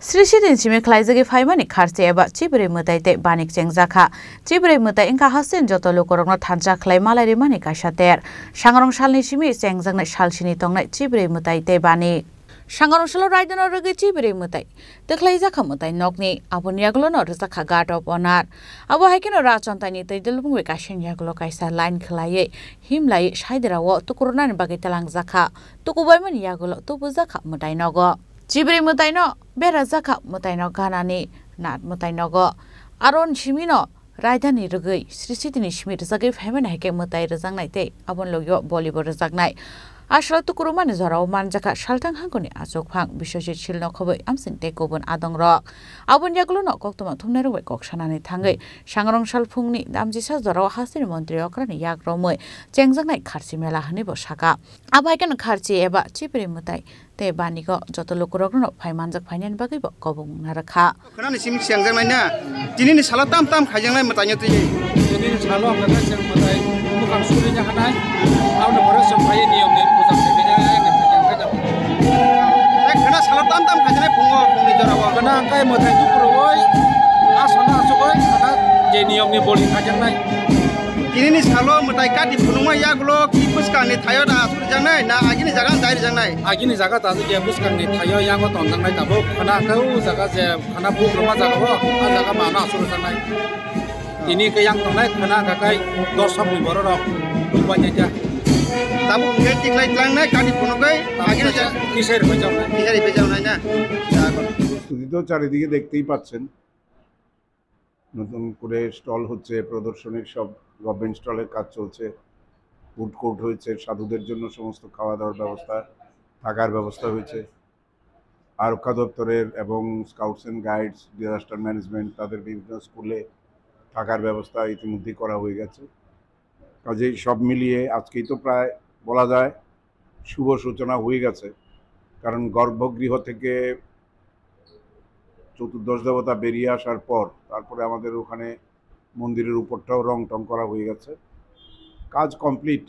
Srishitin chimi khlaijagi phaimani kharche eba chibre mutaite banik chengjaka chibre mutai ingka hasin joto lokorokno thancha khlai malai mani kasater sangarong salni chimi chengjangna salsini tongnai chibre mutaite bani sangarong salo raidano rogi chibre mutai tekhlaijaka mutai nokni abun yaglono rizakha gato ponar abo haikino rachantani teidulbungwe kasin yaglo kaisa line khlaiye himlai saiderawo tukurunani bagai telang jaka tukubaimani yaglo tubujaka mutai nogo Chibre mutaino bera jaka mutaino ganani nat mutainogo aron shimino raidani rugai srisitini shimi rjagai phaimani hake mutai rjangnai abon logyo bollywood rjagnai asla tukurumani jorao manjaka saltang hangkoni achokphang biswajit silno khobai amsin te kobon adongrok abon yaglono koktoma thumnai rubai koksanani thangai sangrong salphungni damjisa jorao hasini mantri okrani yagromoi chengjanghnai kharchi mela hanibo saka abaikan kharchi eba chibre mutai te banigo joto lokorokno phaimanjak phainan bagaibo kobong narakha khonani sim siangjang na dinini sala tam tam khaijangnai mataino ti dinini salo amna sang matai bukan surinya hanai awna bora sampai niyom ni pujang sebenya ngajang kada khana sala tam tam khaijangnai phungo phungni jorawa khana angkai matai tu puroi asana asukoi khana je niyom ni boli khaijangnai Ini salo matai kadi pununga yaglo kipus kani thayo da asur jangnai na agini jaga dair jangnai agini jaga ta je pus kani thayo yango ton jangnai tabo khana kau jaga je khana bu roma jaga ho a jaga mana asur jangnai ini ke yang tongnai khana gakai dorsam ni boro rok rupanya ja tabo nge tiklai tlangnai kadi punugai agini jaga kisai bejawnai na প্রস্তুতি তো চারিদিকে দেখতেই পাচ্ছেন নতুন করে stall হচ্ছে প্রদর্শনীর সব গভর্নমেন্ট স্টলের কাজ চলছে ফুড কোর্ট হয়েছে সাধুদের জন্য সমস্ত খাওয়া দাওয়ার ব্যবস্থা থাকার ব্যবস্থা হয়েছে আরক্ষা দপ্তরের এবং scouts and guides disaster management তাদের বিভিন্ন স্কুলে থাকার ব্যবস্থা ইতিমধ্যেই করা হয়ে গেছে কাজেই সব মিলিয়ে আজকেই তো প্রায় বলা যায় শুভ সূচনা হয়ে গেছে কারণ গর্ভগৃহ থেকে চতুর্দশ দেবতা বেরিয়ে আসার পর তারপরে আমাদের ওখানে মন্দিরের উপরটাও রং টং করা হয়ে গেছে কাজ কমপ্লিট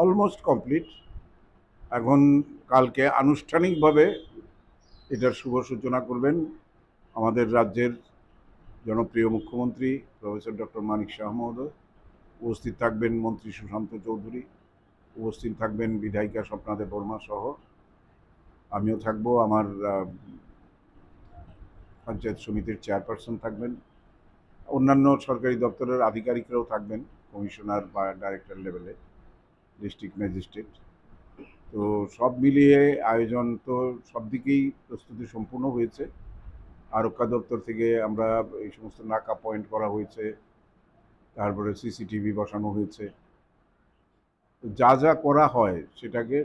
অলমোস্ট কমপ্লিট এখন কালকে আনুষ্ঠানিকভাবে এটার শুভ সূচনা করবেন আমাদের রাজ্যের জনপ্রিয় মুখ্যমন্ত্রী প্রফেসর ডক্টর মানিক শাহ মহোদয় উপস্থিত থাকবেন মন্ত্রী সুশান্ত চৌধুরী উপস্থিত থাকবেন বিধায়িকা স্বপ্নাদেব বর্মা সহ আমিও থাকবো আমার পঞ্চায়েত সমিতির চেয়ারপারসন থাকবেন অন্যান্য সরকারি দপ্তরের আধিকারিকরাও থাকবেন কমিশনার বা ডাইরেক্টর লেভেলে ডিস্ট্রিক্ট ম্যাজিস্ট্রেট তো সব মিলিয়ে আয়োজন তো সব দিকেই প্রস্তুতি সম্পূর্ণ হয়েছে আরক্ষা দপ্তর থেকে আমরা এই সমস্ত নাকা পয়েন্ট করা হয়েছে তারপরে সিসিটিভি বসানো হয়েছে যা যা করা হয় সেটাকে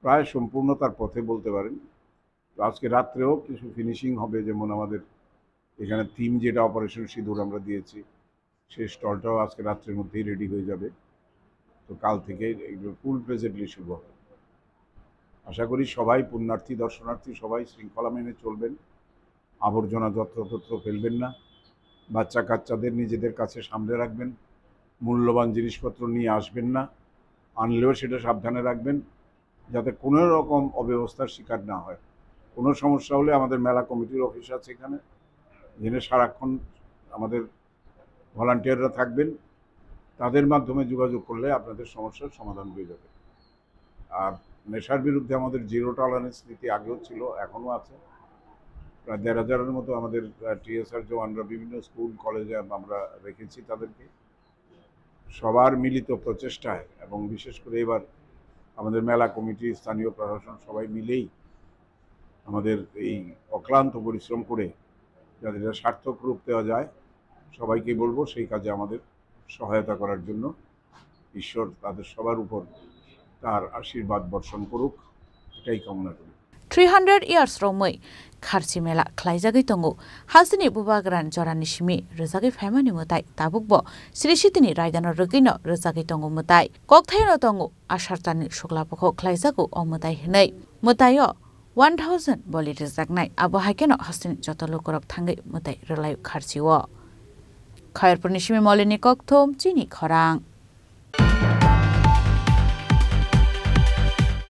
প্রায় সম্পূর্ণতার পথে বলতে পারেন তো আজকে রাত্রেও কিছু ফিনিশিং হবে যেমন আমাদের এখানে থিম যেটা অপারেশন সিঁদুর আমরা দিয়েছি সেই স্টলটাও আজকে রাত্রের মধ্যেই রেডি হয়ে যাবে তো কাল থেকে এগুলো ফুল প্রেজেন্টলি শুরু হবে আশা করি সবাই পুণ্যার্থী দর্শনার্থী সবাই শৃঙ্খলা মেনে চলবেন আবর্জনা যত্রতত্র ফেলবেন না বাচ্চা কাচ্চাদের নিজেদের কাছে সামলে রাখবেন মূল্যবান জিনিসপত্র নিয়ে আসবেন না আনলেও সেটা সাবধানে রাখবেন যাতে কোনো রকম অব্যবস্থার শিকার না হয় কোনো সমস্যা হলে আমাদের মেলা কমিটির অফিস আছে এখানে যেখানে সারাক্ষণ আমাদের ভলান্টিয়াররা থাকবেন তাদের মাধ্যমে যোগাযোগ করলে আপনাদের সমস্যার সমাধান হয়ে যাবে আর নেশার বিরুদ্ধে আমাদের জিরো টলারেন্স নীতি আগেও ছিল এখনও আছে প্রায় ১,৫০০-এর মতো আমাদের টিএসআর জওয়ানরা বিভিন্ন স্কুল কলেজে আমরা রেখেছি তাদেরকে সবার মিলিত প্রচেষ্টায় এবং বিশেষ করে এবার আমাদের মেলা কমিটি স্থানীয় প্রশাসন সবাই মিলেই আমাদের এই অক্লান্ত পরিশ্রম করে যাতে এটা সার্থক রূপ দেওয়া যায় সবাইকে বলবো সেই কাজে আমাদের সহায়তা করার জন্য ঈশ্বর তাদের সবার উপর তার আশীর্বাদ বর্ষণ করুক এটাই কামনা করি 300 years romoi kharchi mela khlaijagi tongo hasini bubagran jorani shimi rojagi phaimani mutai tabukbo srisitini raidano rogino rojagi tongo mutai kokthaino tongo ashartani suklapokho khlaijago omutai hinai mutayo 1000 boli rejagnai abo haikeno hasini joto lokorok thangai mutai relai kharchiwo khairpurni shimi molini kokthom chini khorang